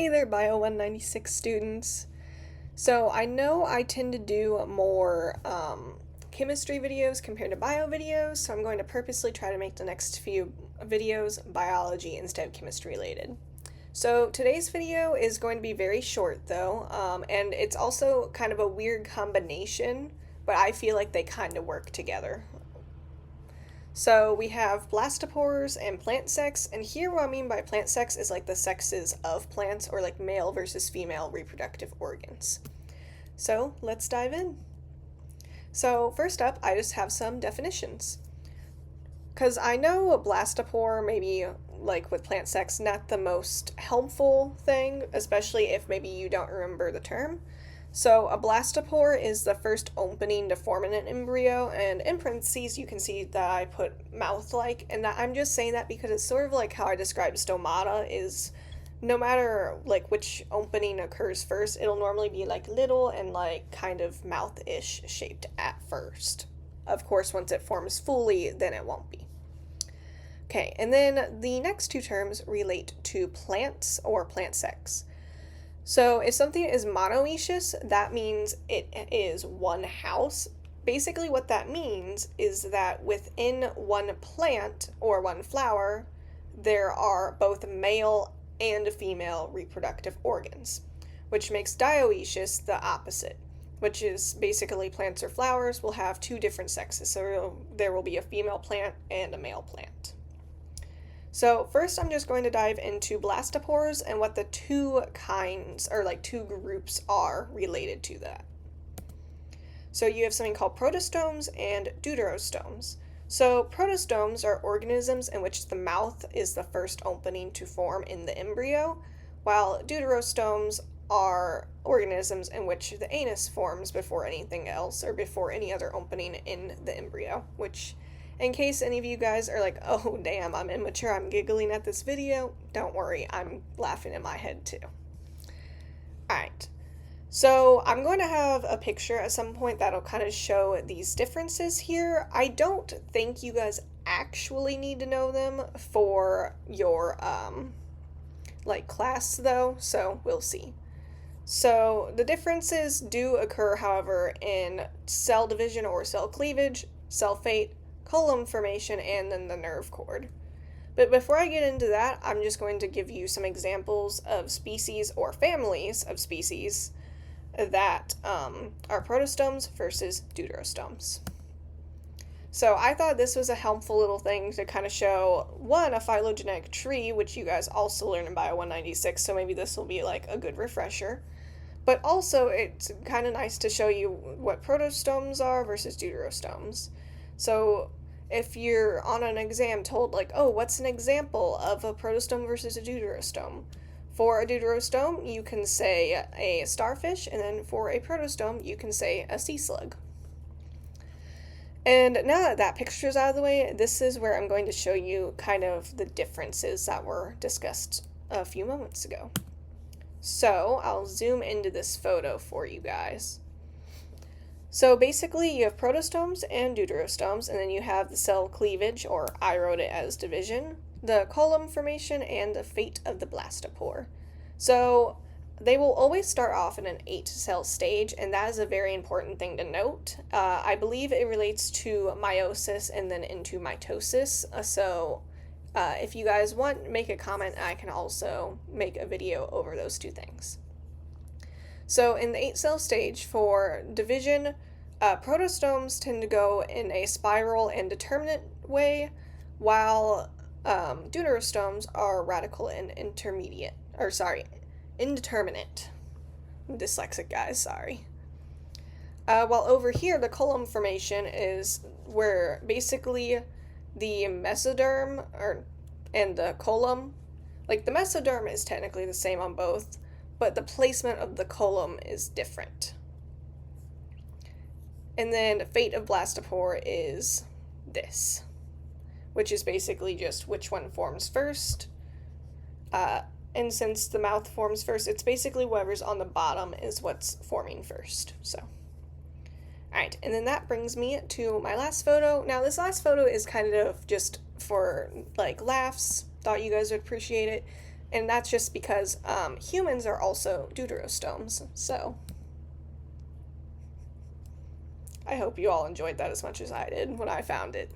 Hey there, Bio 196 students. So I know I tend to do more chemistry videos compared to bio videos, so I'm going to purposely try to make the next few videos biology instead of chemistry related. So today's video is going to be very short though, and it's also kind of a weird combination, but I feel like they kind of work together. So we have blastopores and plant sex, and here what I mean by plant sex is like the sexes of plants, or like male versus female reproductive organs. So let's dive in. So first up, I just have some definitions. Because I know a blastopore, maybe like with plant sex, not the most helpful thing, especially if maybe you don't remember the term. So a blastopore is the first opening to form an embryo, and in parentheses you can see that I put mouth-like, and I'm just saying that because it's sort of like how I described stomata is no matter like which opening occurs first, it'll normally be like little and like kind of mouth-ish shaped at first. Of course, once it forms fully, then it won't be. Okay, and then the next two terms relate to plants or plant sex. So if something is monoecious, that means it is one house. Basically what that means is that within one plant or one flower, there are both male and female reproductive organs, which makes dioecious the opposite, which is basically plants or flowers will have two different sexes. So there will be a female plant and a male plant. So first I'm just going to dive into blastopores and what the two kinds, or like two groups, are related to that. So you have something called protostomes and deuterostomes. So protostomes are organisms in which the mouth is the first opening to form in the embryo, while deuterostomes are organisms in which the anus forms before anything else, or before any other opening in the embryo, which, in case any of you guys are like, oh damn, I'm immature, I'm giggling at this video, don't worry, I'm laughing in my head too. Alright, so I'm going to have a picture at some point that'll kind of show these differences here. I don't think you guys actually need to know them for your like class though, so we'll see. So the differences do occur, however, in cell division or cell cleavage, cell fate, column formation, and then the nerve cord. But before I get into that, I'm just going to give you some examples of species or families of species that are protostomes versus deuterostomes. So I thought this was a helpful little thing to kind of show, one, a phylogenetic tree, which you guys also learn in Bio 196, so maybe this will be like a good refresher. But also, it's kind of nice to show you what protostomes are versus deuterostomes. So if you're on an exam told like, oh, what's an example of a protostome versus a deuterostome? For a deuterostome, you can say a starfish, and then for a protostome, you can say a sea slug. And now that that picture's out of the way, this is where I'm going to show you kind of the differences that were discussed a few moments ago. So I'll zoom into this photo for you guys. So basically you have protostomes and deuterostomes, and then you have the cell cleavage, or I wrote it as division, the column formation, and the fate of the blastopore. So they will always start off in an 8-cell stage, and that is a very important thing to note. I believe it relates to meiosis and then into mitosis, so if you guys want, make a comment, I can also make a video over those two things. So in the 8-cell stage for division, protostomes tend to go in a spiral and determinate way, while deuterostomes are radical and indeterminate. I'm dyslexic, guys, sorry. While over here, the column formation is where basically the mesoderm and the column, like the mesoderm is technically the same on both, but the placement of the column is different. And then the fate of blastopore is this, which is basically just which one forms first. And since the mouth forms first, it's basically whatever's on the bottom is what's forming first. So, alright, and then that brings me to my last photo. Now, this last photo is kind of just for like laughs. Thought you guys would appreciate it. And that's just because humans are also deuterostomes. So I hope you all enjoyed that as much as I did when I found it.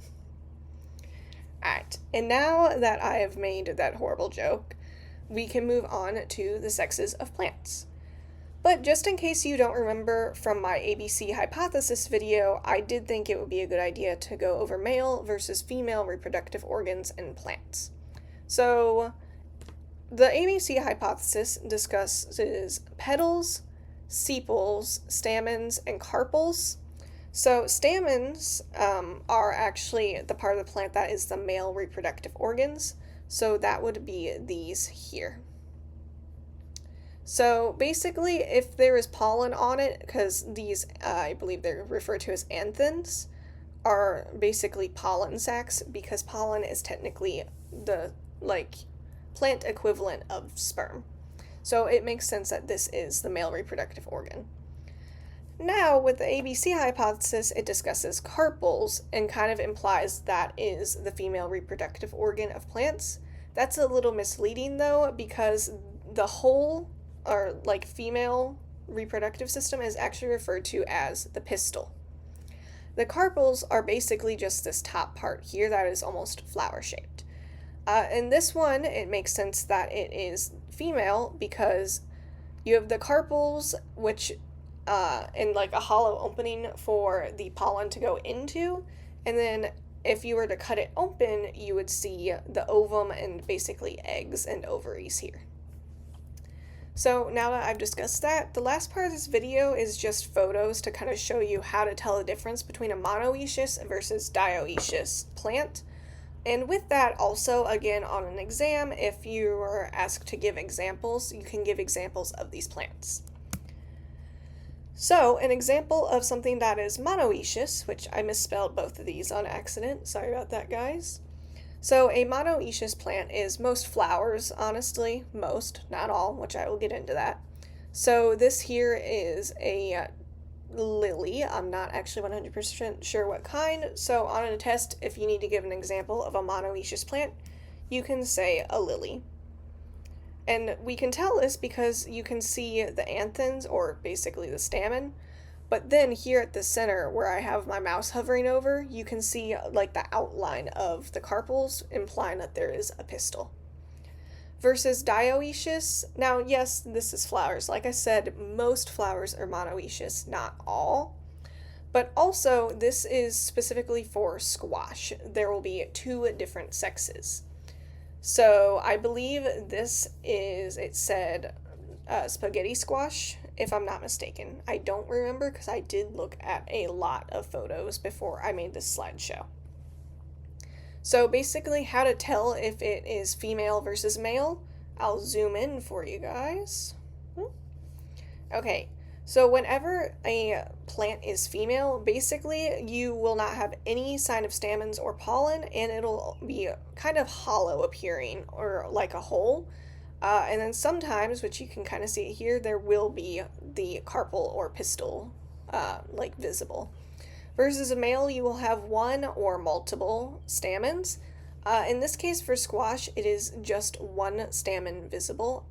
Alright, and now that I have made that horrible joke, we can move on to the sexes of plants. But just in case you don't remember from my ABC hypothesis video, I did think it would be a good idea to go over male versus female reproductive organs in plants. So, the ABC hypothesis discusses petals, sepals, stamens, and carpels. So stamens are actually the part of the plant that is the male reproductive organs. So that would be these here. So basically, if there is pollen on it, because these, I believe they're referred to as anthens, are basically pollen sacs, because pollen is technically the, plant equivalent of sperm. So it makes sense that this is the male reproductive organ. Now, with the ABC hypothesis, it discusses carpels and kind of implies that is the female reproductive organ of plants. That's a little misleading, though, because the whole, or female reproductive system is actually referred to as the pistil. The carpels are basically just this top part here that is almost flower-shaped. In this one, it makes sense that it is female because you have the carpels, which in a hollow opening for the pollen to go into, and then if you were to cut it open, you would see the ovum and basically eggs and ovaries here. So now that I've discussed that, the last part of this video is just photos to kind of show you how to tell the difference between a monoecious versus dioecious plant. And with that, also, again, on an exam, if you were asked to give examples, you can give examples of these plants. So, an example of something that is monoecious, which I misspelled both of these on accident, sorry about that, guys. So, a monoecious plant is most flowers, honestly, most, not all, which I will get into that. So, this here is a lily. I'm not actually 100% sure what kind, so on a test, if you need to give an example of a monoecious plant, you can say a lily. And we can tell this because you can see the anthens, or basically the stamen, but then here at the center where I have my mouse hovering over, you can see the outline of the carpels, implying that there is a pistil. Versus dioecious, now yes, this is flowers. Like I said, most flowers are monoecious, not all. But also, this is specifically for squash. There will be 2 different sexes. So I believe this is, it said spaghetti squash, if I'm not mistaken. I don't remember because I did look at a lot of photos before I made this slideshow. So basically, how to tell if it is female versus male, I'll zoom in for you guys. Okay, so whenever a plant is female, basically you will not have any sign of stamens or pollen, and it'll be kind of hollow appearing, or like a hole. And then sometimes, which you can kind of see here, there will be the carpel or pistil visible. Versus a male, you will have 1 or multiple stamens. In this case, for squash, it is just 1 stamen visible,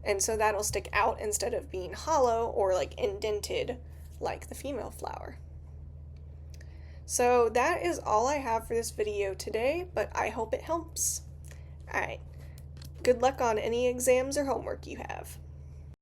and so that'll stick out instead of being hollow or indented like the female flower. So that is all I have for this video today, but I hope it helps. Alright, good luck on any exams or homework you have.